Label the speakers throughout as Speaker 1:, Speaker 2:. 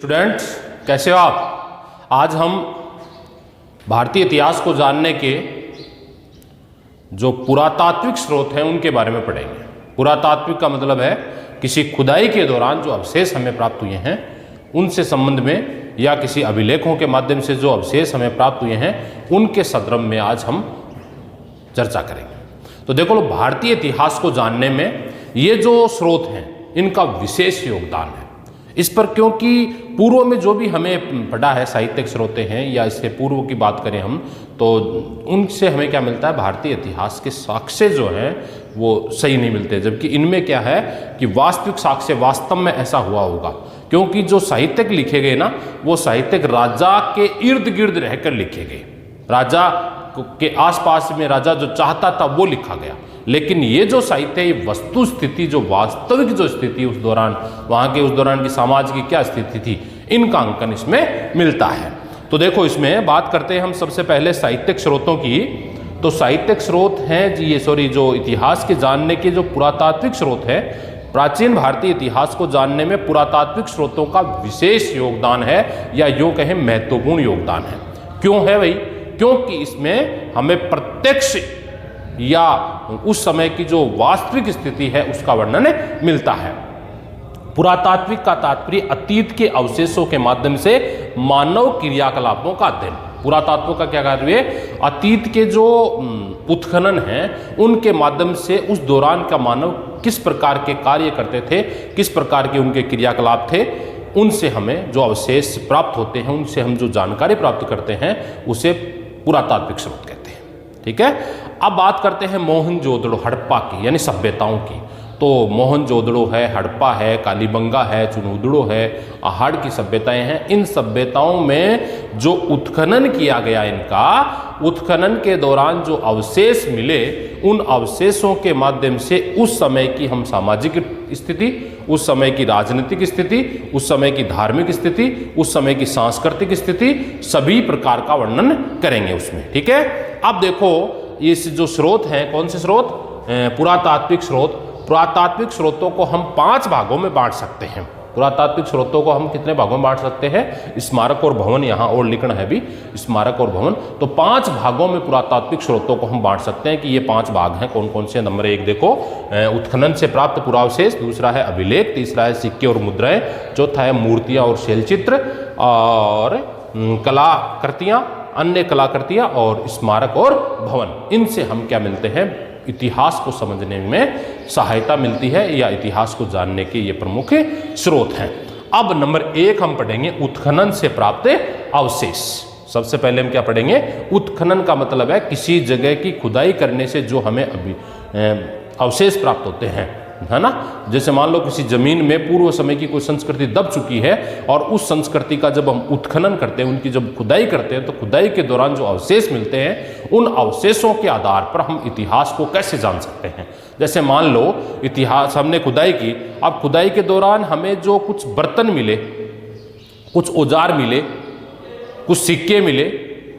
Speaker 1: Students, कैसे हो आप। आज हम भारतीय इतिहास को जानने के जो पुरातात्विक स्रोत हैं उनके बारे में पढ़ेंगे। पुरातात्विक का मतलब है किसी खुदाई के दौरान जो अवशेष हमें प्राप्त हुए हैं उनसे संबंध में, या किसी अभिलेखों के माध्यम से जो अवशेष हमें प्राप्त हुए हैं उनके संदर्भ में आज हम चर्चा करेंगे। तो देखो, भारतीय इतिहास को जानने में ये जो स्रोत हैं इनका विशेष योगदान है। इस पर क्योंकि पूर्व में जो भी हमें पढ़ा है, साहित्यिक स्रोत हैं या इससे पूर्व की बात करें हम, तो उनसे हमें क्या मिलता है, भारतीय इतिहास के साक्ष्य जो हैं वो सही नहीं मिलते। जबकि इनमें क्या है कि वास्तविक साक्ष्य वास्तव में ऐसा हुआ होगा, क्योंकि जो साहित्यिक लिखे गए ना, वो साहित्यिक राजा के इर्द गिर्द रहकर लिखे गए। राजा के आसपास में राजा जो चाहता था वो लिखा गया। लेकिन ये जो साहित्य है, ये वस्तु स्थिति, जो वास्तविक जो स्थिति उस दौरान, वहाँ के उस दौरान की समाज की क्या स्थिति थी, इनका अंकन इसमें मिलता है। तो देखो, इसमें बात करते हैं हम सबसे पहले साहित्यिक स्रोतों की। तो साहित्यिक स्रोत हैं जो इतिहास के जानने के जो पुरातात्विक स्रोत है, प्राचीन भारतीय इतिहास को जानने में पुरातात्विक स्रोतों का विशेष योगदान है, या यूँ कहें महत्वपूर्ण योगदान है। क्यों है भाई? क्योंकि इसमें हमें प्रत्यक्ष या उस समय की जो वास्तविक स्थिति है उसका वर्णन मिलता है। पुरातात्विक का तात्पर्य अतीत के अवशेषों के माध्यम से मानव क्रियाकलापों का अध्ययन। पुरातात्व का क्या कार्य है? अतीत के जो उत्खनन हैं उनके माध्यम से उस दौरान का मानव किस प्रकार के कार्य करते थे, किस प्रकार के उनके क्रियाकलाप थे, उनसे हमें जो अवशेष प्राप्त होते हैं, उनसे हम जो जानकारी प्राप्त करते हैं, उसे पुरातात्विक स्रोत कहते हैं। ठीक है। अब बात करते हैं मोहनजोदड़ो, हड़प्पा की, यानी सभ्यताओं की। तो मोहनजोदड़ो है, हड़प्पा है, कालीबंगा है, चुनूदड़ो है, आहड़ की सभ्यताएं हैं। इन सभ्यताओं में जो उत्खनन किया गया, इनका उत्खनन के दौरान जो अवशेष मिले, उन अवशेषों के माध्यम से उस समय की हम सामाजिक स्थिति, उस समय की राजनीतिक स्थिति, उस समय की धार्मिक स्थिति, उस समय की सांस्कृतिक स्थिति, सभी प्रकार का वर्णन करेंगे उसमें। ठीक है। अब देखो, ये जो स्रोत हैं, कौन से स्रोत? पुरातात्विक स्रोत। पुरातात्विक स्रोतों को हम 5 भागों में बांट सकते हैं। पुरातात्विक स्रोतों को हम कितने भागों में बांट सकते हैं? स्मारक और भवन, यहाँ और लिखना है भी, स्मारक और भवन। तो 5 भागों में पुरातात्विक स्रोतों को हम बांट सकते हैं कि ये 5 भाग हैं। कौन कौन से? नंबर 1 देखो, उत्खनन से प्राप्त पुरावशेष, दूसरा है अभिलेख, तीसरा है सिक्के और मुद्राएं, चौथा है मूर्तियां और शैलचित्र, और कलाकृतियां, अन्य कलाकृतियां, और स्मारक और भवन। इनसे हम क्या मिलते हैं? इतिहास को समझने में सहायता मिलती है, या इतिहास को जानने के ये प्रमुख स्रोत हैं। अब नंबर 1 हम पढ़ेंगे उत्खनन से प्राप्त अवशेष। सबसे पहले हम क्या पढ़ेंगे? उत्खनन का मतलब है किसी जगह की खुदाई करने से जो हमें अवशेष प्राप्त होते हैं, है ना। जैसे मान लो किसी जमीन में पूर्व समय की कोई संस्कृति दब चुकी है, और उस संस्कृति का जब हम उत्खनन करते हैं, उनकी जब खुदाई करते हैं, तो खुदाई के दौरान जो अवशेष मिलते हैं, उन अवशेषों के आधार पर हम इतिहास को कैसे जान सकते हैं। जैसे मान लो इतिहास हमने खुदाई की, अब खुदाई के दौरान हमें जो कुछ बर्तन मिले, कुछ औजार मिले, कुछ सिक्के मिले,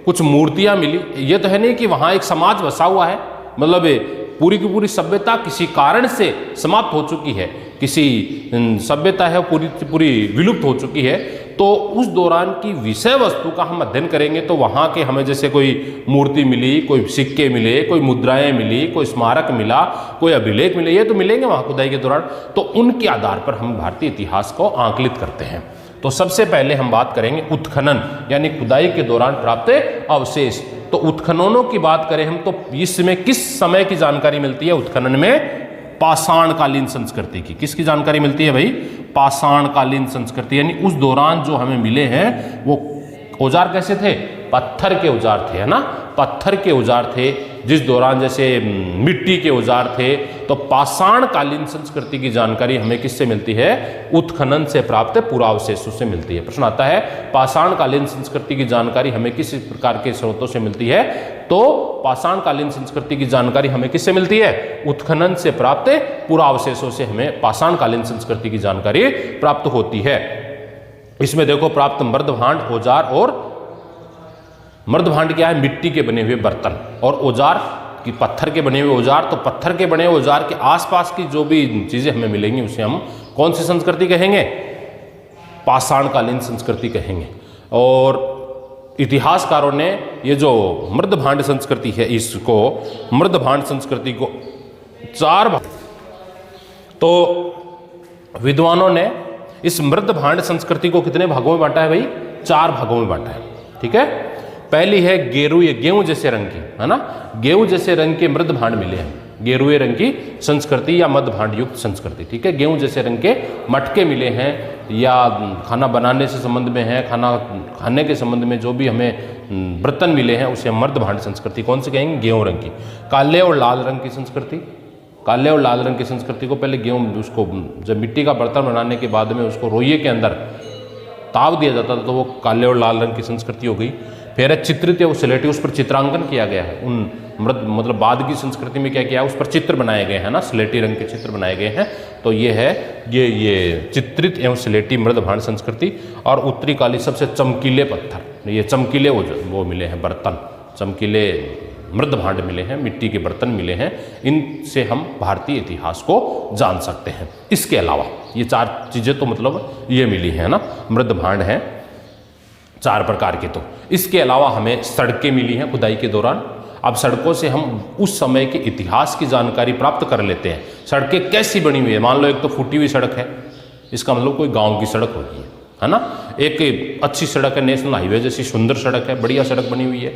Speaker 1: कुछ मूर्तियां मिली, ये तो है नहीं कि वहां एक समाज बसा हुआ है, मतलब पूरी की पूरी सभ्यता किसी कारण से समाप्त हो चुकी है, किसी सभ्यता है पूरी विलुप्त हो चुकी है। तो उस दौरान की विषय वस्तु का हम अध्ययन करेंगे, तो वहाँ के हमें जैसे कोई मूर्ति मिली, कोई सिक्के मिले, कोई मुद्राएं मिली, कोई स्मारक मिला, कोई अभिलेख मिले, ये तो मिलेंगे वहाँ खुदाई के दौरान। तो उनके आधार पर हम भारतीय इतिहास को आंकलित करते हैं। तो सबसे पहले हम बात करेंगे उत्खनन, यानी खुदाई के दौरान प्राप्त अवशेष। तो उत्खननों की बात करें हम, तो इसमें किस समय की जानकारी मिलती है? उत्खनन में पाषाणकालीन संस्कृति की। किसकी जानकारी मिलती है भाई? पाषाणकालीन संस्कृति, यानी उस दौरान जो हमें मिले हैं वो औजार कैसे थे? पत्थर के औजार थे, है ना। पत्थर के औजार थे, जिस दौरान जैसे मिट्टी के औजार थे। तो पाषाणकालीन संस्कृति की जानकारी हमें किससे मिलती है? उत्खनन से प्राप्त पुरावशेषों से मिलती है। प्रश्न आता है, पाषाणकालीन संस्कृति की जानकारी हमें किस प्रकार के स्रोतों से मिलती है? तो पाषाणकालीन संस्कृति की जानकारी हमें किससे मिलती है? उत्खनन से प्राप्त पुरावशेषों से हमें पाषाणकालीन संस्कृति की जानकारी प्राप्त होती है। इसमें देखो, प्राप्त मर्दभांड, औजार, और मर्दभांड क्या है? मिट्टी के बने हुए बर्तन, और औजार कि पत्थर के बने हुए औजार। तो पत्थर के बने हुए औजार के आसपास की जो भी चीजें हमें मिलेंगी उसे हम कौन सी संस्कृति कहेंगे? पाषाणकालीन संस्कृति कहेंगे। और इतिहासकारों ने ये जो मृदभांड संस्कृति है, इसको मृदभांड संस्कृति को 4 भाग, तो विद्वानों ने इस मृदभांड संस्कृति को कितने भागों में बांटा है भाई? 4 भागों में बांटा है। ठीक है, पहली है गेरुए, गेहूं जैसे रंग की, है ना, गेहूं जैसे रंग के मृदभांड मिले हैं, गेरुए रंग की संस्कृति या मृदभांड युक्त संस्कृति। ठीक है, गेहूं जैसे रंग के मटके मिले हैं, या खाना बनाने से संबंध में है, खाना खाने के संबंध में जो भी हमें बर्तन मिले हैं उसे मृदभांड संस्कृति कौन से कहेंगे? गेहूं रंग की। काले और लाल रंग की संस्कृति, काले और लाल रंग की संस्कृति को पहले गेहूं, उसको जब मिट्टी का बर्तन बनाने के बाद में उसको रोइये के अंदर ताव दिया जाता था, तो वो काले और लाल रंग की संस्कृति हो गई। फिर है चित्रित या स्लेटी, उस पर चित्रांकन किया गया है। उन मतलब बाद की संस्कृति में क्या किया है, उस पर चित्र बनाए गए हैं ना, स्लेटी रंग के चित्र बनाए गए हैं। तो ये है ये चित्रित एवं स्लेटी मृदभांड संस्कृति। और उत्तरी काली सबसे चमकीले पत्थर, ये चमकीले वो मिले हैं बर्तन, चमकीले मृदभांड मिले हैं, मिट्टी के बर्तन मिले हैं। इनसे हम भारतीय इतिहास को जान सकते हैं। इसके अलावा ये 4 चीज़ें तो मतलब ये मिली हैं ना, मृदभांड हैं 4 प्रकार के। तो इसके अलावा हमें सड़कें मिली हैं खुदाई के दौरान। अब सड़कों से हम उस समय के इतिहास की जानकारी प्राप्त कर लेते हैं। सड़कें कैसी बनी हुई है, मान लो एक तो फूटी हुई सड़क है, इसका मतलब कोई गांव की सड़क होगी, है ना। एक अच्छी सड़क है, नेशनल हाईवे जैसी सुंदर सड़क है, बढ़िया सड़क बनी हुई है।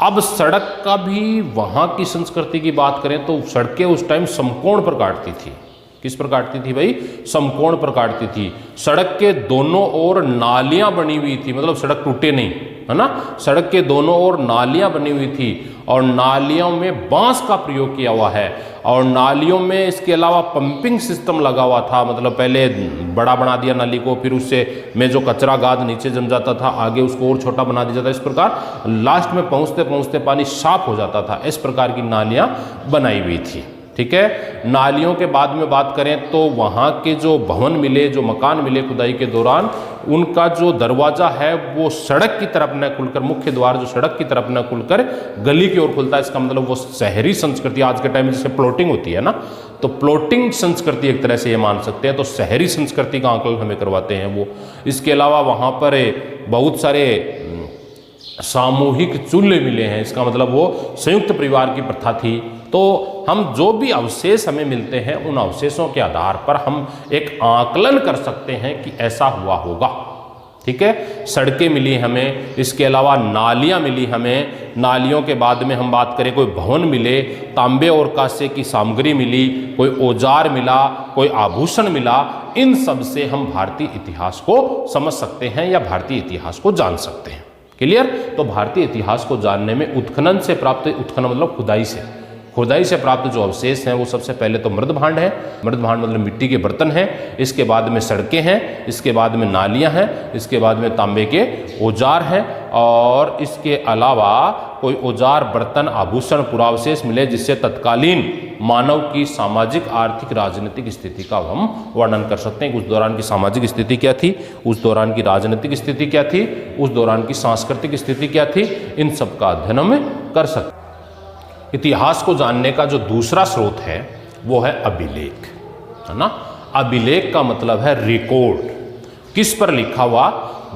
Speaker 1: अब सड़क का भी वहाँ की संस्कृति की बात करें तो सड़कें उस टाइम समकोण पर काटती थी। किस पर काटती थी भाई? समकोण पर काटती थी। सड़क के दोनों ओर नालियां बनी हुई थी, मतलब सड़क टूटे नहीं, है ना। सड़क के दोनों ओर नालियां बनी हुई थी और नालियों में बांस का प्रयोग किया हुआ है। और नालियों में इसके अलावा पंपिंग सिस्टम लगा हुआ था, मतलब पहले बड़ा बना दिया नाली को, फिर उससे में जो कचरा गाद नीचे जम जाता था, आगे उसको और छोटा बना दिया जाता। इस प्रकार लास्ट में पहुँचते पहुँचते पानी साफ हो जाता था। इस प्रकार की नालियाँ बनाई हुई थी। ठीक है, नालियों के बाद में बात करें तो वहाँ के जो भवन मिले, जो मकान मिले खुदाई के दौरान, उनका जो दरवाजा है वो सड़क की तरफ न खुलकर, मुख्य द्वार जो सड़क की तरफ न खुलकर गली की ओर खुलता है। इसका मतलब वो शहरी संस्कृति, आज के टाइम में जैसे प्लॉटिंग होती है ना, तो प्लॉटिंग संस्कृति एक तरह से ये मान सकते हैं। तो शहरी संस्कृति का आकलन हमें करवाते हैं वो। इसके अलावा वहाँ पर बहुत सारे सामूहिक चूल्हे मिले हैं, इसका मतलब वो संयुक्त परिवार की प्रथा थी। तो हम जो भी अवशेष हमें मिलते हैं, उन अवशेषों के आधार पर हम एक आकलन कर सकते हैं कि ऐसा हुआ होगा। ठीक है, सड़कें मिली हमें, इसके अलावा नालियाँ मिली हमें। नालियों के बाद में हम बात करें, कोई भवन मिले, तांबे और कांसे की सामग्री मिली, कोई औजार मिला, कोई आभूषण मिला। इन सब से हम भारतीय इतिहास को समझ सकते हैं या भारतीय इतिहास को जान सकते हैं। क्लियर? तो भारतीय इतिहास को जानने में उत्खनन से प्राप्त, उत्खनन मतलब खुदाई से प्राप्त जो अवशेष हैं वो सबसे पहले तो मृदभांड है। मृदभांड मतलब मिट्टी के बर्तन हैं। इसके बाद में सड़कें हैं, इसके बाद में नालियां हैं, इसके बाद में तांबे के औजार हैं, और इसके अलावा कोई औजार, बर्तन, आभूषण, पुरावशेष मिले जिससे तत्कालीन मानव की सामाजिक, आर्थिक, राजनीतिक स्थिति का हम वर्णन कर सकते हैं। उस दौरान की सामाजिक स्थिति क्या थी, उस दौरान की राजनीतिक स्थिति क्या थी, उस दौरान की सांस्कृतिक स्थिति क्या थी, इन सब का अध्ययन हम कर सकते हैं। इतिहास को जानने का जो दूसरा स्रोत है वो है अभिलेख, है ना। अभिलेख का मतलब है रिकॉर्ड। किस पर लिखा हुआ?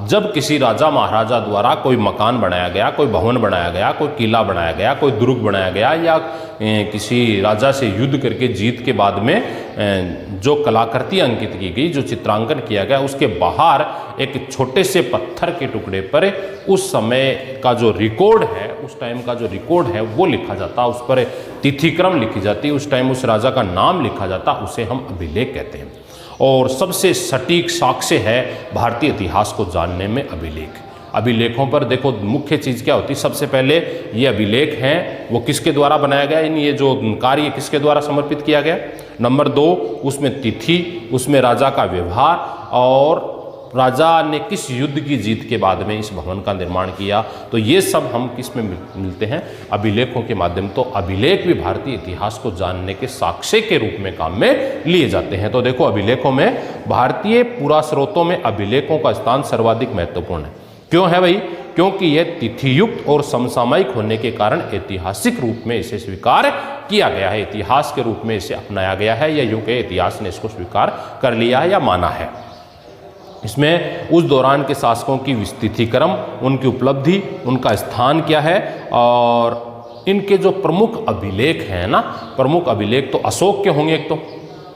Speaker 1: जब किसी राजा महाराजा द्वारा कोई मकान बनाया गया, कोई भवन बनाया गया, कोई किला बनाया गया, कोई दुर्ग बनाया गया, या किसी राजा से युद्ध करके जीत के बाद में जो कलाकृति अंकित की गई, जो चित्रांकन किया गया, उसके बाहर एक छोटे से पत्थर के टुकड़े पर उस समय का जो रिकॉर्ड है, उस टाइम का जो रिकॉर्ड है वो लिखा जाता, उस पर तिथिक्रम लिखी जाती, उस टाइम उस राजा का नाम लिखा जाता, उसे हम अभिलेख कहते हैं। और सबसे सटीक साक्ष्य है भारतीय इतिहास को जानने में अभिलेख। अभिलेखों पर देखो मुख्य चीज़ क्या होती है, सबसे पहले ये अभिलेख हैं वो किसके द्वारा बनाया गया, इन ये जो कार्य किसके द्वारा समर्पित किया गया। नंबर 2, उसमें तिथि, उसमें राजा का व्यवहार, और राजा ने किस युद्ध की जीत के बाद में इस भवन का निर्माण किया। तो ये सब हम किस में मिलते हैं? अभिलेखों के माध्यम। तो अभिलेख भी भारतीय इतिहास को जानने के साक्ष्य के रूप में काम में लिए जाते हैं। तो देखो अभिलेखों में, भारतीय पुरास्रोतों में अभिलेखों का स्थान सर्वाधिक महत्वपूर्ण है। क्यों है भाई? क्योंकि यह तिथियुक्त और समसामयिक होने के कारण ऐतिहासिक रूप में इसे स्वीकार किया गया है, इतिहास के रूप में इसे अपनाया गया है, या यूं के इतिहास ने इसको स्वीकार कर लिया है या माना है। इसमें उस दौरान के शासकों की विस्तृति क्रम, उनकी उपलब्धि, उनका स्थान क्या है, और इनके जो प्रमुख अभिलेख हैं ना, प्रमुख अभिलेख तो अशोक के होंगे। एक तो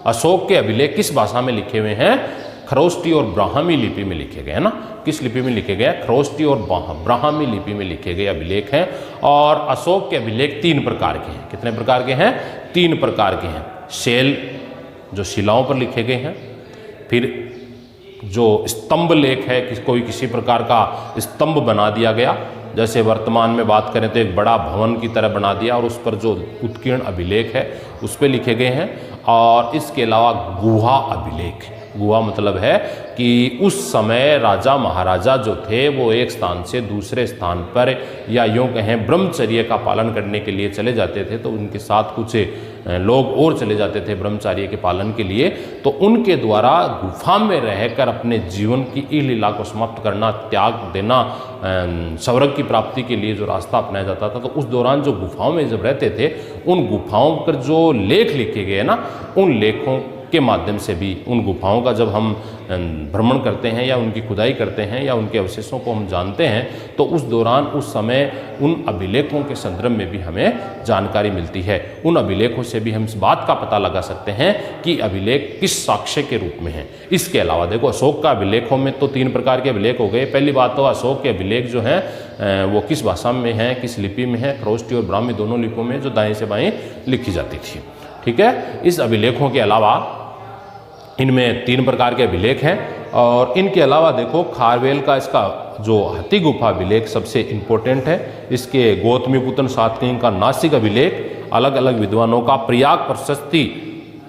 Speaker 1: अशोक के अभिलेख किस भाषा में लिखे हुए हैं? खरोष्टी और ब्राह्मी लिपि में लिखे गए हैं ना। किस लिपि में लिखे गए? खरोष्टी और ब्राह्मी लिपि में लिखे गए अभिलेख हैं। और अशोक के अभिलेख 3 प्रकार के हैं। कितने प्रकार के हैं? 3 प्रकार के हैं। शैल, जो शिलाओं पर लिखे गए हैं, फिर जो स्तंभ लेख है, कोई किसी प्रकार का स्तंभ बना दिया गया, जैसे वर्तमान में बात करें तो एक बड़ा भवन की तरह बना दिया और उस पर जो उत्कीर्ण अभिलेख है उस पर लिखे गए हैं। और इसके अलावा गुहा अभिलेख, गुहा मतलब है कि उस समय राजा महाराजा जो थे वो एक स्थान से दूसरे स्थान पर, या यूँ कहें ब्रह्मचर्य का पालन करने के लिए चले जाते थे, तो उनके साथ कुछ लोग और चले जाते थे ब्रह्मचर्य के पालन के लिए, तो उनके द्वारा गुफा में रहकर अपने जीवन की ई लीला को समाप्त करना, त्याग देना, स्वर्ग की प्राप्ति के लिए जो रास्ता अपनाया जाता था। तो उस दौरान जो गुफाओं में जब रहते थे, उन गुफाओं पर जो लेख लिखे गए ना, उन लेखों के माध्यम से भी, उन गुफाओं का जब हम भ्रमण करते हैं या उनकी खुदाई करते हैं या उनके अवशेषों को हम जानते हैं, तो उस दौरान उस समय उन अभिलेखों के संदर्भ में भी हमें जानकारी मिलती है। उन अभिलेखों से भी हम इस बात का पता लगा सकते हैं कि अभिलेख किस साक्ष्य के रूप में हैं। इसके अलावा देखो, अशोक का अभिलेखों में तो 3 प्रकार के अभिलेख हो गए। पहली बात तो अशोक के अभिलेख जो हैं वो किस भाषा में हैं, किस लिपि में है? खरोष्टी और ब्राह्मी दोनों लिपियों में, जो दाएं से बाएं लिखी जाती थी। ठीक है। इस अभिलेखों के अलावा इनमें 3 प्रकार के अभिलेख हैं। और इनके अलावा देखो, खारवेल का इसका जो हाथी गुफा अभिलेख सबसे इम्पोर्टेंट है। इसके गौतमीपुत्र सातकर्णी का नासिक अभिलेख, अलग अलग विद्वानों का प्रयाग प्रशस्ति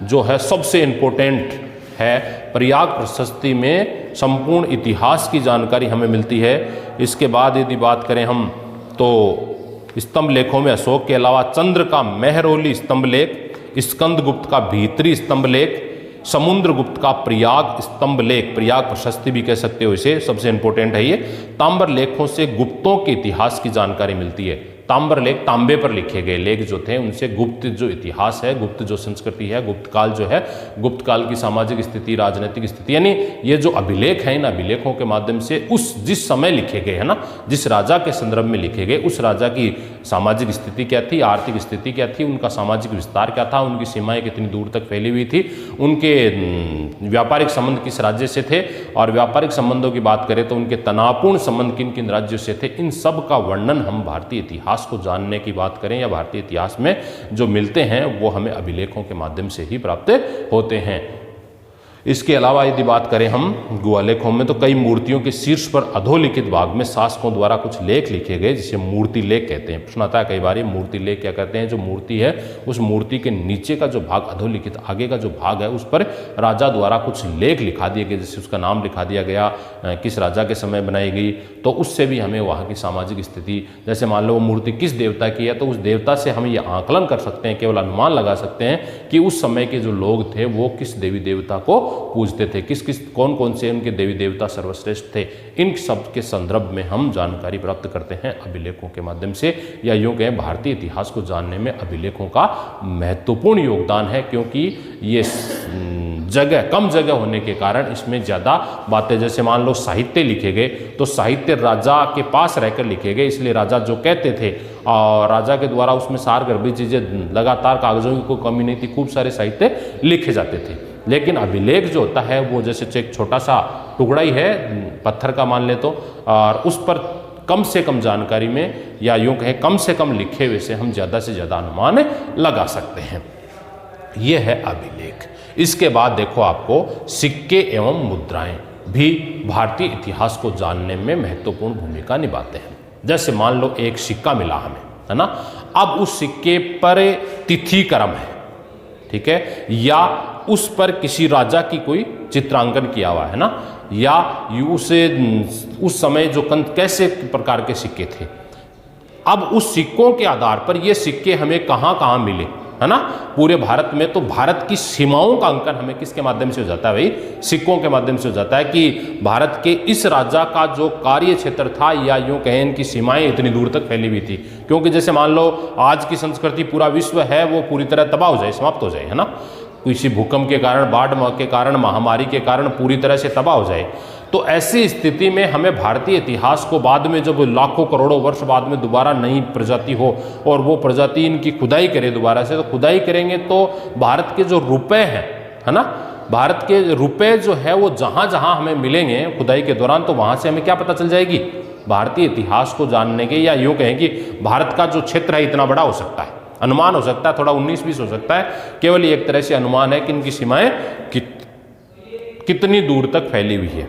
Speaker 1: जो है सबसे इम्पोर्टेंट है। प्रयाग प्रशस्ति में संपूर्ण इतिहास की जानकारी हमें मिलती है। इसके बाद यदि बात करें हम, तो स्तंभ लेखों में अशोक के अलावा चंद्र का मेहरौली स्तंभ लेख, स्कंदगुप्त का भीतरी स्तंभ लेख, समुद्रगुप्त का प्रयाग स्तंभ लेख, प्रयाग प्रशस्ति भी कह सकते हो इसे, सबसे इंपॉर्टेंट है ये। ताम्र लेखों से गुप्तों के इतिहास की जानकारी मिलती है। ताम्र लेख, तांबे पर लिखे गए लेख जो थे, उनसे गुप्त जो इतिहास है, गुप्त जो संस्कृति है, गुप्त काल जो है, गुप्त काल की सामाजिक स्थिति, राजनीतिक स्थिति, यानी ये जो अभिलेख है, इन अभिलेखों के माध्यम से उस जिस समय लिखे गए है ना, जिस राजा के संदर्भ में लिखे गए, उस राजा की सामाजिक स्थिति क्या थी, आर्थिक स्थिति क्या थी, उनका सामाजिक विस्तार क्या था, उनकी सीमाएं कितनी दूर तक फैली हुई थी, उनके व्यापारिक संबंध किस राज्य से थे, और व्यापारिक संबंधों की बात करें तो उनके तनावपूर्ण संबंध किन किन राज्यों से थे। इन सब का वर्णन हम भारतीय इतिहास को जानने की बात करें या भारतीय इतिहास में जो मिलते हैं वो हमें अभिलेखों के माध्यम से ही प्राप्त होते हैं। इसके अलावा यदि बात करें हम गुहालेखों में, तो कई मूर्तियों के शीर्ष पर अधोलिखित भाग में शासकों द्वारा कुछ लेख लिखे गए, जिसे मूर्ति लेख कहते हैं। प्रश्न आता है कई बार, ये मूर्ति लेख क्या कहते हैं? जो मूर्ति है उस मूर्ति के नीचे का जो भाग अधोलिखित, आगे का जो भाग है, उस पर राजा द्वारा कुछ लेख लिखा दिए गए, जैसे उसका नाम लिखा दिया गया, किस राजा के समय बनाई गई, तो उससे भी हमें वहाँ की सामाजिक स्थिति, जैसे मान लो वो मूर्ति किस देवता की है, तो उस देवता से हम ये आकलन कर सकते हैं, केवल अनुमान लगा सकते हैं कि उस समय के जो लोग थे वो किस देवी देवता को पूजते थे, किस किस कौन कौन से उनके देवी देवता सर्वश्रेष्ठ थे। इन सब के संदर्भ में हम जानकारी प्राप्त करते हैं अभिलेखों के माध्यम से, या यूँ कहें भारतीय इतिहास को जानने में अभिलेखों का महत्वपूर्ण योगदान है, क्योंकि ये जगह कम जगह होने के कारण इसमें ज़्यादा बातें, जैसे मान लो साहित्य लिखे गए, तो साहित्य राजा के पास रहकर लिखे गए, इसलिए राजा जो कहते थे और राजा के द्वारा उसमें सारगर्भित चीज़ें, लगातार कागजों की कोई कमी नहीं थी, खूब सारे साहित्य लिखे जाते थे। लेकिन अभिलेख जो होता है वो जैसे एक छोटा सा टुकड़ा ही है पत्थर का मान ले तो, और उस पर कम से कम जानकारी में, या यूँ कहें कम से कम लिखे हुए से हम ज़्यादा से ज़्यादा अनुमान लगा सकते हैं। ये है अभिलेख। इसके बाद देखो, आपको सिक्के एवं मुद्राएं भी भारतीय इतिहास को जानने में महत्वपूर्ण भूमिका निभाते हैं। जैसे मान लो एक सिक्का मिला हमें, है ना, अब उस सिक्के पर तिथि क्रम है, ठीक है, या उस पर किसी राजा की कोई चित्रांकन किया हुआ है ना, या उस समय जो कैसे प्रकार के सिक्के थे। अब उस सिक्कों के आधार पर ये सिक्के हमें कहाँ कहाँ मिले, है ना, पूरे भारत में, तो भारत की सीमाओं का अंकन हमें किसके माध्यम से हो जाता है भाई? सिक्कों के माध्यम से हो जाता है कि भारत के इस राजा का जो कार्य क्षेत्र था, या यूँ कहें इनकी सीमाएं इतनी दूर तक फैली हुई थी। क्योंकि जैसे मान लो आज की संस्कृति, पूरा विश्व है वो पूरी तरह तबाह हो जाए, समाप्त हो जाए, है ना, किसी भूकंप के कारण, बाढ़ के कारण, महामारी के कारण पूरी तरह से तबाह हो जाए, तो ऐसी स्थिति में हमें भारतीय इतिहास को बाद में जब लाखों करोड़ों वर्ष बाद में दोबारा नई प्रजाति हो और वो प्रजाति इनकी खुदाई करे दोबारा से, तो खुदाई करेंगे तो भारत के जो रुपए हैं, है ना, भारत के रुपए जो है वो जहाँ जहाँ हमें मिलेंगे खुदाई के दौरान, तो वहाँ से हमें क्या पता चल जाएगी, भारतीय इतिहास को जानने के, या यूँ कहें कि भारत का जो क्षेत्र है इतना बड़ा हो सकता है, अनुमान हो सकता है, थोड़ा 19-20 हो सकता है, केवल एक तरह से अनुमान है कि इनकी सीमाएं कितनी दूर तक फैली हुई है।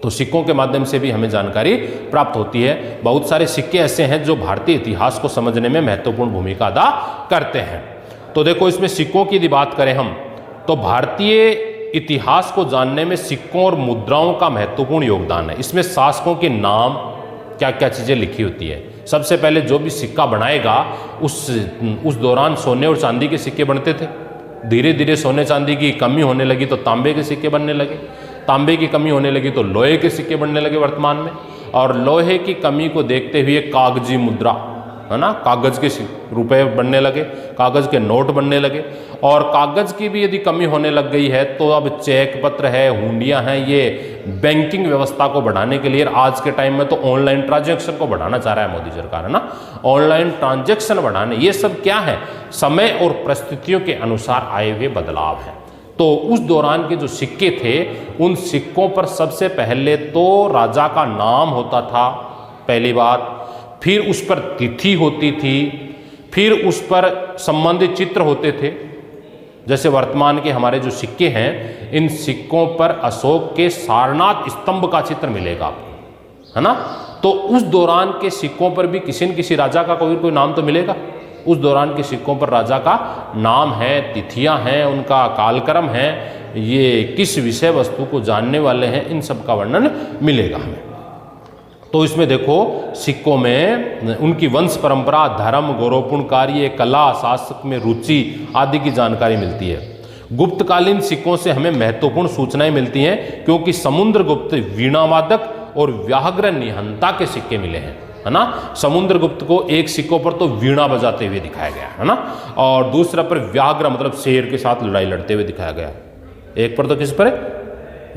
Speaker 1: तो सिक्कों के माध्यम से भी हमें जानकारी प्राप्त होती है। बहुत सारे सिक्के ऐसे हैं जो भारतीय इतिहास को समझने में महत्वपूर्ण भूमिका अदा करते हैं। तो देखो, इसमें सिक्कों की यदि बात करें हम, तो भारतीय इतिहास को जानने में सिक्कों और मुद्राओं का महत्वपूर्ण योगदान है। इसमें शासकों के नाम, क्या क्या चीज़ें लिखी होती है। सबसे पहले जो भी सिक्का बनाएगा उस दौरान सोने और चांदी के सिक्के बनते थे। धीरे धीरे सोने चांदी की कमी होने लगी तो तांबे के सिक्के बनने लगे, तांबे की कमी होने लगी तो लोहे के सिक्के बनने लगे वर्तमान में, और लोहे की कमी को देखते हुए कागजी मुद्रा, है ना, कागज के रुपए बनने लगे, कागज के नोट बनने लगे। और कागज की भी यदि कमी होने लग गई है तो अब चेक पत्र है, हुंडियां हैं, ये बैंकिंग व्यवस्था को बढ़ाने के लिए, आज के टाइम में तो ऑनलाइन ट्रांजैक्शन को बढ़ाना चाह रहा है मोदी सरकार, है ना, ऑनलाइन ट्रांजैक्शन बढ़ाने, ये सब क्या है, समय और परिस्थितियों के अनुसार आए हुए बदलाव हैं। तो उस दौरान के जो सिक्के थे, उन सिक्कों पर सबसे पहले तो राजा का नाम होता था, पहली बात, फिर उस पर तिथि होती थी, फिर उस पर संबंधित चित्र होते थे। जैसे वर्तमान के हमारे जो सिक्के हैं, इन सिक्कों पर अशोक के सारनाथ स्तंभ का चित्र मिलेगा आपको, है ना। तो उस दौरान के सिक्कों पर भी किसी न किसी राजा का कोई नाम तो मिलेगा। उस दौरान के सिक्कों पर राजा का नाम है, तिथियां हैं, उनका कालक्रम है, ये किस विषय वस्तु को जानने वाले हैं, इन सब का वर्णन मिलेगा हमें। तो इसमें देखो, सिक्कों में उनकी वंश परंपरा, धर्म, गौरवपूर्ण कार्य, कला, शास्त्र में रुचि आदि की जानकारी मिलती है। गुप्तकालीन सिक्कों से हमें महत्वपूर्ण सूचनाएं मिलती हैं, क्योंकि समुद्रगुप्त वीणावादक और व्याघ्र निहंता के सिक्के मिले हैं, है ना। समुद्रगुप्त को एक सिक्कों पर तो वीणा बजाते हुए दिखाया गया, है ना, और दूसरा पर व्याघ्र मतलब शेर के साथ लड़ाई लड़ते हुए दिखाया गया। एक पर तो किस पर,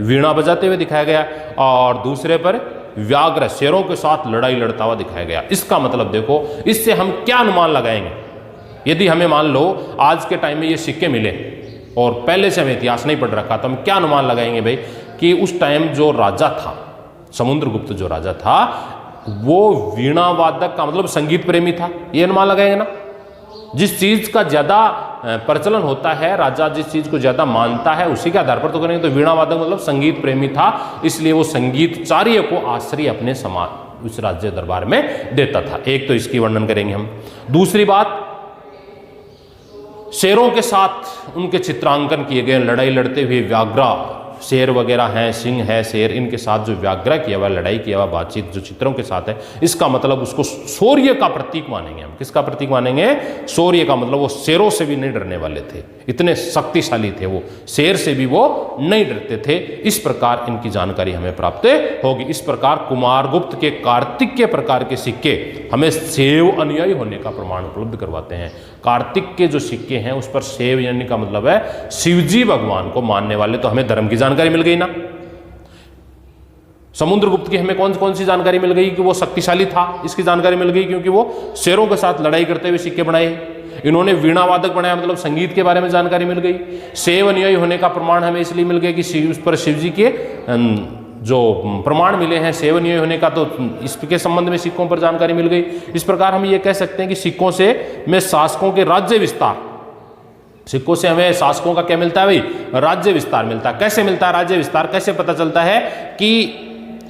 Speaker 1: वीणा बजाते हुए दिखाया गया, और दूसरे पर व्याघ्र शेरों के साथ लड़ाई लड़ता हुआ दिखाया गया। इसका मतलब देखो, इससे हम क्या अनुमान लगाएंगे, यदि हमें मान लो आज के टाइम में ये सिक्के मिले और पहले से हमें इतिहास नहीं पढ़ रखा, तो हम क्या अनुमान लगाएंगे भाई, कि उस टाइम जो राजा था, समुद्रगुप्त जो राजा था, वो वीणावादक का मतलब संगीत प्रेमी था, ये अनुमान लगाएंगे ना। जिस चीज का ज्यादा प्रचलन होता है, राजा जिस चीज को ज्यादा मानता है, उसी के आधार पर तो करेंगे। तो वीणावादक मतलब संगीत प्रेमी था, इसलिए वो संगीतचार्य को आश्रय अपने समाज उस राज्य दरबार में देता था। एक तो इसकी वर्णन करेंगे हम। दूसरी बात, शेरों के साथ उनके चित्रांकन किए गए, लड़ाई लड़ते हुए व्याघ्र, शेर वगैरह हैं, सिंह है, शेर, इनके साथ जो व्याघ्र किया हुआ, लड़ाई किया हुआ, बातचीत जो चित्रों के साथ है, इसका मतलब उसको शौर्य का प्रतीक मानेंगे हम। किसका प्रतीक मानेंगे, शौर्य का। मतलब वो शेरों से भी नहीं डरने वाले थे, इतने शक्तिशाली थे वो, शेर से भी वो नहीं डरते थे। इस प्रकार इनकी जानकारी हमें प्राप्त होगी। इस प्रकार कुमारगुप्त के कार्तिक के प्रकार के सिक्के हमें शैव अनुयायी होने का प्रमाण उपलब्ध करवाते हैं। कार्तिक के जो सिक्के हैं उस पर शैव यानी का मतलब है शिवजी भगवान को मानने वाले, तो हमें धर्म की जानकारी मिल गई ना। समुद्रगुप्त की हमें कौन कौन सी जानकारी मिल गई, कि वो शक्तिशाली था, इसकी जानकारी मिल गई क्योंकि वो शेरों के साथ लड़ाई करते हुए सिक्के बनाए। इन्होंने वीणावादक बनाया, मतलब संगीत के बारे में जानकारी मिल गई। शैव अनुयायी होने का प्रमाण हमें इसलिए मिल गया कि उस पर शिवजी के जो प्रमाण मिले हैं शैव अनुयायी होने का, तो इसके संबंध में सिक्कों पर जानकारी मिल गई। इस प्रकार हम ये कह सकते हैं कि सिक्कों से में शासकों के राज्य विस्तार, सिक्कों से हमें शासकों का क्या मिलता है भाई, राज्य विस्तार मिलता है। कैसे मिलता है राज्य विस्तार, कैसे पता चलता है कि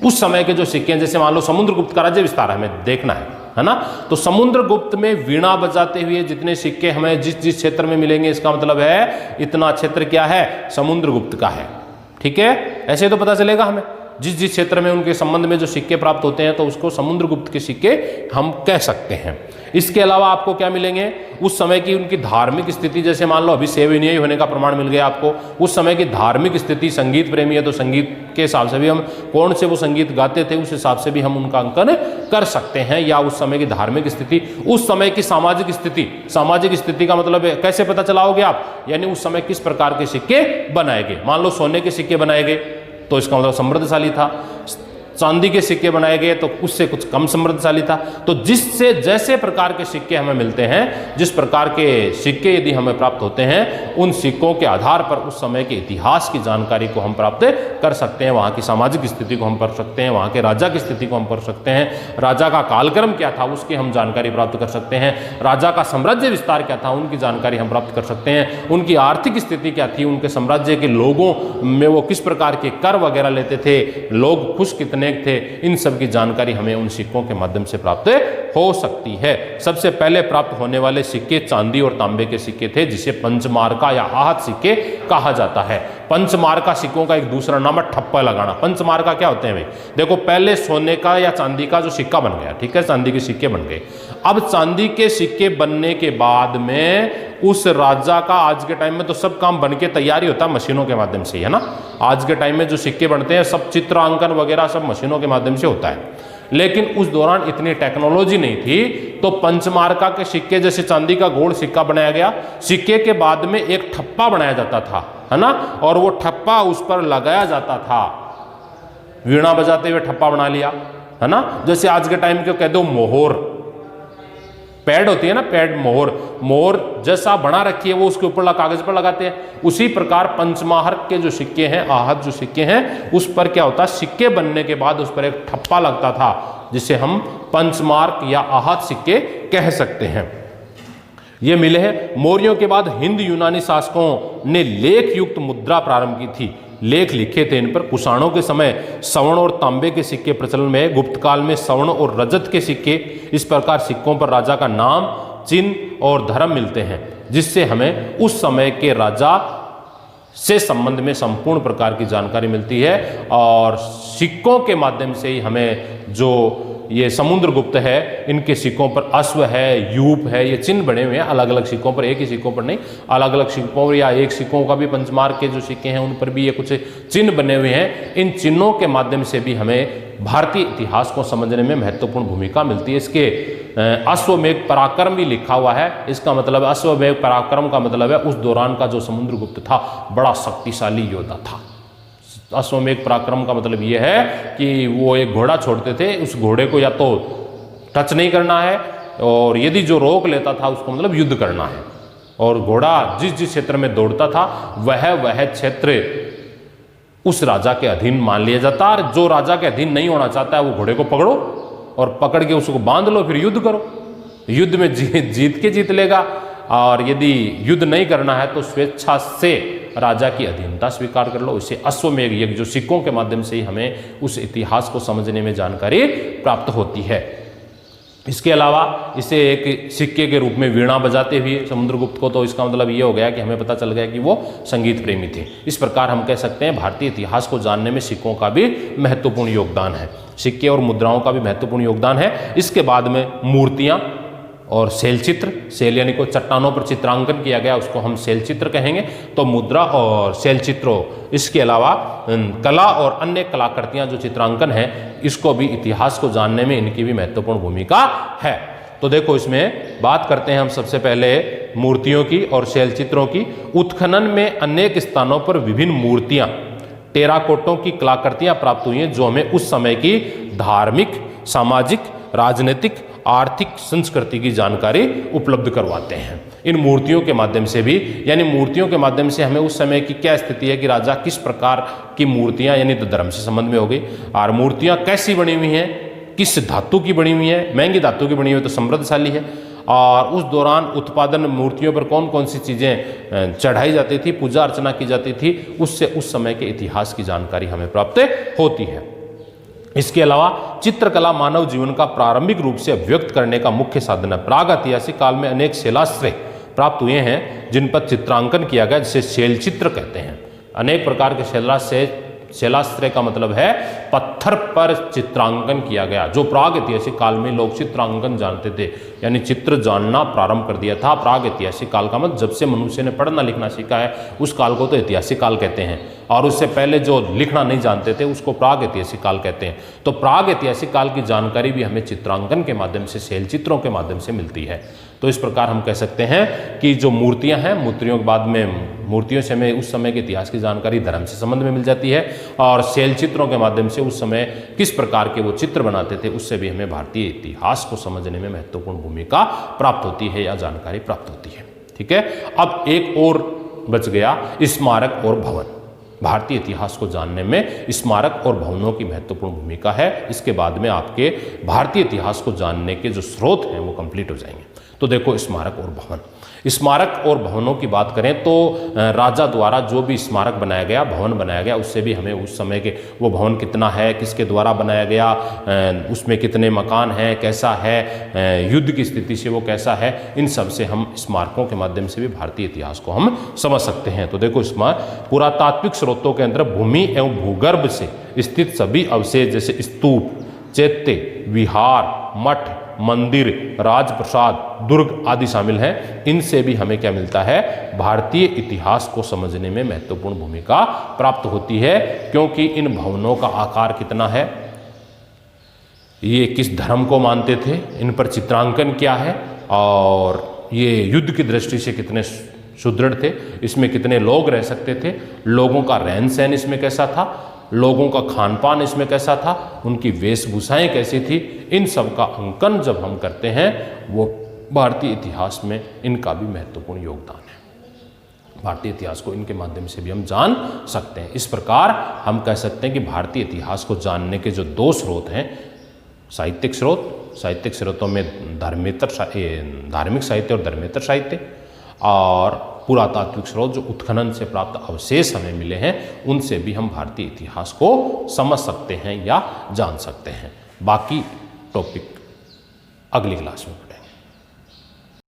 Speaker 1: उस समय के जो सिक्के हैं, जैसे मान लो समुद्रगुप्त का राज्य विस्तार हमें देखना है ना, तो समुद्रगुप्त में वीणा बजाते हुए जितने सिक्के हमें जिस जिस क्षेत्र में मिलेंगे, इसका मतलब है इतना क्षेत्र क्या है, समुद्रगुप्त का है। ठीक है, ऐसे तो पता चलेगा हमें जिस जिस क्षेत्र में उनके संबंध में जो सिक्के प्राप्त होते हैं, तो उसको समुद्रगुप्त के सिक्के हम कह सकते हैं। इसके अलावा आपको क्या मिलेंगे, उस समय की उनकी धार्मिक स्थिति, जैसे मान लो अभी शैव अनुयायी होने का प्रमाण मिल गया आपको, उस समय की धार्मिक स्थिति, संगीत प्रेमी है तो संगीत के हिसाब से भी हम कौन से वो संगीत गाते थे उस हिसाब से भी हम उनका अंकन कर सकते हैं, या उस समय की धार्मिक स्थिति, उस समय की सामाजिक स्थिति। सामाजिक स्थिति का मतलब कैसे पता चलाओगे आप, यानी उस समय किस प्रकार के सिक्के बनाए गए। मान लो सोने के सिक्के बनाए गए, तो इसका मतलब समृद्धशाली था। चांदी के सिक्के बनाए गए तो उससे कुछ कम समृद्धशाली था। तो जिससे जैसे प्रकार के सिक्के हमें मिलते हैं, जिस प्रकार के सिक्के यदि हमें प्राप्त होते हैं, उन सिक्कों के आधार पर उस समय के इतिहास की जानकारी को हम प्राप्त कर सकते हैं। वहाँ की सामाजिक स्थिति को हम पढ़ सकते हैं, वहाँ के राजा की स्थिति को हम पढ़ सकते हैं, राजा का कालक्रम क्या था उसकी हम जानकारी प्राप्त कर सकते हैं, राजा का साम्राज्य विस्तार क्या था उनकी जानकारी हम प्राप्त कर सकते हैं, उनकी आर्थिक स्थिति क्या थी, उनके साम्राज्य के लोगों में वो किस प्रकार के कर वगैरह लेते थे, लोग खुश कितने थे, इन सब की जानकारी हमें उन सिक्कों के माध्यम से प्राप्त हो सकती है। सबसे पहले प्राप्त होने वाले सिक्के चांदी और तांबे के सिक्के थे, जिसे पंचमार्का या आहत सिक्के कहा जाता है। पंचमार्का सिक्कों का एक दूसरा नाम है ठप्पा लगाना। पंचमार्का क्या होते हैं भाई? देखो, पहले सोने का या चांदी का जो सिक्का बन गया, ठीक है, चांदी के सिक्के बन गए। अब चांदी के सिक्के बनने के बाद में उस राजा का, आज के टाइम में तो सब काम बन के तैयारी होता है मशीनों के माध्यम से, है ना। आज के टाइम में जो सिक्के बनते हैं सब चित्रांकन वगैरह सब मशीनों के माध्यम से होता है, लेकिन उस दौरान इतनी टेक्नोलॉजी नहीं थी। तो पंचमार्का के सिक्के, जैसे चांदी का गोल्ड सिक्का बनाया गया, सिक्के के बाद में एक ठप्पा बनाया जाता था, है ना, और वो ठप्पा उस पर लगाया जाता था। वीणा बजाते हुए ठप्पा बना लिया, है ना। जैसे आज के टाइम के कह दो मोहर, पैड होती है ना, पैड, मोहर जैसा बना रखी है वो उसके ऊपर कागज पर लगाते हैं। उसी प्रकार पंचमार्क के जो सिक्के हैं, आहत जो सिक्के हैं, उस पर क्या होता है, सिक्के बनने के बाद उस पर एक ठप्पा लगता था, जिसे हम पंचमार्क या आहत सिक्के कह सकते हैं। ये मिले हैं। मौर्यों के बाद हिंद यूनानी शासकों ने लेख युक्त मुद्रा प्रारंभ की थी, लेख लिखे थे इन पर। कुषाणों के समय स्वर्ण और तांबे के सिक्के प्रचलन में, गुप्त काल में स्वर्ण और रजत के सिक्के। इस प्रकार सिक्कों पर राजा का नाम, चिन्ह और धर्म मिलते हैं, जिससे हमें उस समय के राजा से संबंध में संपूर्ण प्रकार की जानकारी मिलती है। और सिक्कों के माध्यम से ही हमें जो ये समुद्रगुप्त है, इनके सिक्कों पर अश्व है, यूप है, ये चिन्ह बने हुए हैं अलग अलग सिक्कों पर, एक ही सिक्कों पर नहीं, अलग अलग सिक्कों पर, या एक सिक्कों का भी पंचमार्क के जो सिक्के हैं उन पर भी ये कुछ चिन्ह बने हुए हैं। इन चिन्हों के माध्यम से भी हमें भारतीय इतिहास को समझने में महत्वपूर्ण भूमिका मिलती है। इसके अश्वमेघ पराक्रम भी लिखा हुआ है। इसका मतलब अश्वमेघ पराक्रम का मतलब है उस दौरान का जो समुद्रगुप्त था बड़ा शक्तिशाली योद्धा था। अश्वमेघ पराक्रम का मतलब यह है कि वो एक घोड़ा छोड़ते थे, उस घोड़े को या तो टच नहीं करना है, और यदि जो रोक लेता था उसको मतलब युद्ध करना है। और घोड़ा जिस जिस क्षेत्र में दौड़ता था वह क्षेत्र उस राजा के अधीन मान लिया जाता। और जो राजा के अधीन नहीं होना चाहता है वो घोड़े को पकड़ो और पकड़ के उसको बांध लो, फिर युद्ध करो। युद्ध में जीत के जीत लेगा, और यदि युद्ध नहीं करना है तो स्वेच्छा से राजा की अधीनता स्वीकार कर लो। इसे अश्वमेघ यज्ञ जो सिक्कों के माध्यम से ही हमें उस इतिहास को समझने में जानकारी प्राप्त होती है। इसके अलावा इसे एक सिक्के के रूप में वीणा बजाते हुए समुद्रगुप्त को, तो इसका मतलब ये हो गया कि हमें पता चल गया कि वो संगीत प्रेमी थे। इस प्रकार हम कह सकते हैं भारतीय इतिहास को जानने में सिक्कों का भी महत्वपूर्ण योगदान है, सिक्के और मुद्राओं का भी महत्वपूर्ण योगदान है। इसके बाद में मूर्तियाँ और शैलचित्र, शैल यानी को चट्टानों पर चित्रांकन किया गया उसको हम शैलचित्र कहेंगे। तो मुद्रा और शैलचित्रों, इसके अलावा कला और अन्य कलाकृतियाँ जो चित्रांकन है, इसको भी इतिहास को जानने में इनकी भी महत्वपूर्ण भूमिका है। तो देखो, इसमें बात करते हैं हम सबसे पहले मूर्तियों की और शैलचित्रों की। उत्खनन में अनेक स्थानों पर विभिन्न मूर्तियाँ, टेराकोटों की कलाकृतियाँ प्राप्त हुई हैं, जो हमें उस समय की धार्मिक, सामाजिक, राजनीतिक, आर्थिक संस्कृति की जानकारी उपलब्ध करवाते हैं। इन मूर्तियों के माध्यम से भी, यानी मूर्तियों के माध्यम से हमें उस समय की क्या स्थिति है कि राजा किस प्रकार की मूर्तियां, यानी तो धर्म से संबंध में हो गई, और मूर्तियां कैसी बनी हुई हैं, किस धातु की बनी हुई है, महंगी धातु की बनी हुई तो समृद्धशाली है। और उस दौरान उत्पादन मूर्तियों पर कौन कौन सी चीज़ें चढ़ाई जाती थी, पूजा अर्चना की जाती थी, उससे उस समय के इतिहास की जानकारी हमें प्राप्त होती है। इसके अलावा चित्रकला मानव जीवन का प्रारंभिक रूप से अभिव्यक्त करने का मुख्य साधन है। प्राग ऐतिहासिक काल में अनेक शिलाश्रय प्राप्त हुए हैं जिन पर चित्रांकन किया गया, जिसे शैलचित्र कहते हैं। अनेक प्रकार के शैलाश्रय का मतलब है पत्थर पर चित्रांकन किया गया। जो प्राग ऐतिहासिक काल में लोग चित्रांकन जानते थे, यानी चित्र जानना प्रारंभ कर दिया था। प्राग ऐतिहासिक काल का मतलब जब से मनुष्य ने पढ़ना लिखना सीखा है, उस काल को तो ऐतिहासिक काल कहते हैं। और उससे पहले जो लिखना नहीं जानते थे उसको प्राग ऐतिहासिक काल कहते हैं। तो प्राग ऐतिहासिक काल की जानकारी भी हमें चित्रांकन के माध्यम से, शैल चित्रों के माध्यम से मिलती है। तो इस प्रकार हम कह सकते हैं कि जो मूर्तियां हैं, मूर्तियों के बाद में मूर्तियों से हमें उस समय के इतिहास की जानकारी धर्म से संबंध में मिल जाती है, और शैल चित्रों के माध्यम से उस समय किस प्रकार के वो चित्र बनाते थे उससे भी हमें भारतीय इतिहास को समझने में महत्वपूर्ण भूमिका प्राप्त होती है या जानकारी प्राप्त होती है। ठीक है, अब एक और बच गया, स्मारक और भवन। भारतीय इतिहास को जानने में स्मारक और भवनों की महत्वपूर्ण भूमिका है। इसके बाद में आपके भारतीय इतिहास को जानने के जो स्रोत हैं वो कंप्लीट हो जाएंगे। तो देखो, स्मारक और भवन, स्मारक और भवनों की बात करें तो राजा द्वारा जो भी स्मारक बनाया गया, भवन बनाया गया, उससे भी हमें उस समय के वो भवन कितना है, किसके द्वारा बनाया गया, उसमें कितने मकान हैं, कैसा है, युद्ध की स्थिति से वो कैसा है, इन सब से हम स्मारकों के माध्यम से भी भारतीय इतिहास को हम समझ सकते हैं। तो देखो, पुरातात्विक स्रोतों के अंदर भूमि एवं भूगर्भ से स्थित सभी अवशेष जैसे स्तूप, चैत्य, विहार, मठ, मंदिर, राजप्रसाद, दुर्ग आदि शामिल हैं। इनसे भी हमें क्या मिलता है, भारतीय इतिहास को समझने में महत्वपूर्ण भूमिका प्राप्त होती है, क्योंकि इन भवनों का आकार कितना है, ये किस धर्म को मानते थे, इन पर चित्रांकन क्या है, और ये युद्ध की दृष्टि से कितने सुदृढ़ थे, इसमें कितने लोग रह सकते थे, लोगों का रहन सहन इसमें कैसा था, लोगों का खान पान इसमें कैसा था, उनकी वेशभूषाएं कैसी थी, इन सब का अंकन जब हम करते हैं वो भारतीय इतिहास में इनका भी महत्वपूर्ण योगदान है। भारतीय इतिहास को इनके माध्यम से भी हम जान सकते हैं। इस प्रकार हम कह सकते हैं कि भारतीय इतिहास को जानने के जो दो स्रोत हैं, साहित्यिक स्रोत, साहित्यिक स्रोतों में धार्मिक साहित्य और धर्मेतर साहित्य, और पुरातात्विक स्रोत जो उत्खनन से प्राप्त अवशेष हमें मिले हैं, उनसे भी हम भारतीय इतिहास को समझ सकते हैं या जान सकते हैं। बाकी टॉपिक अगली क्लास में।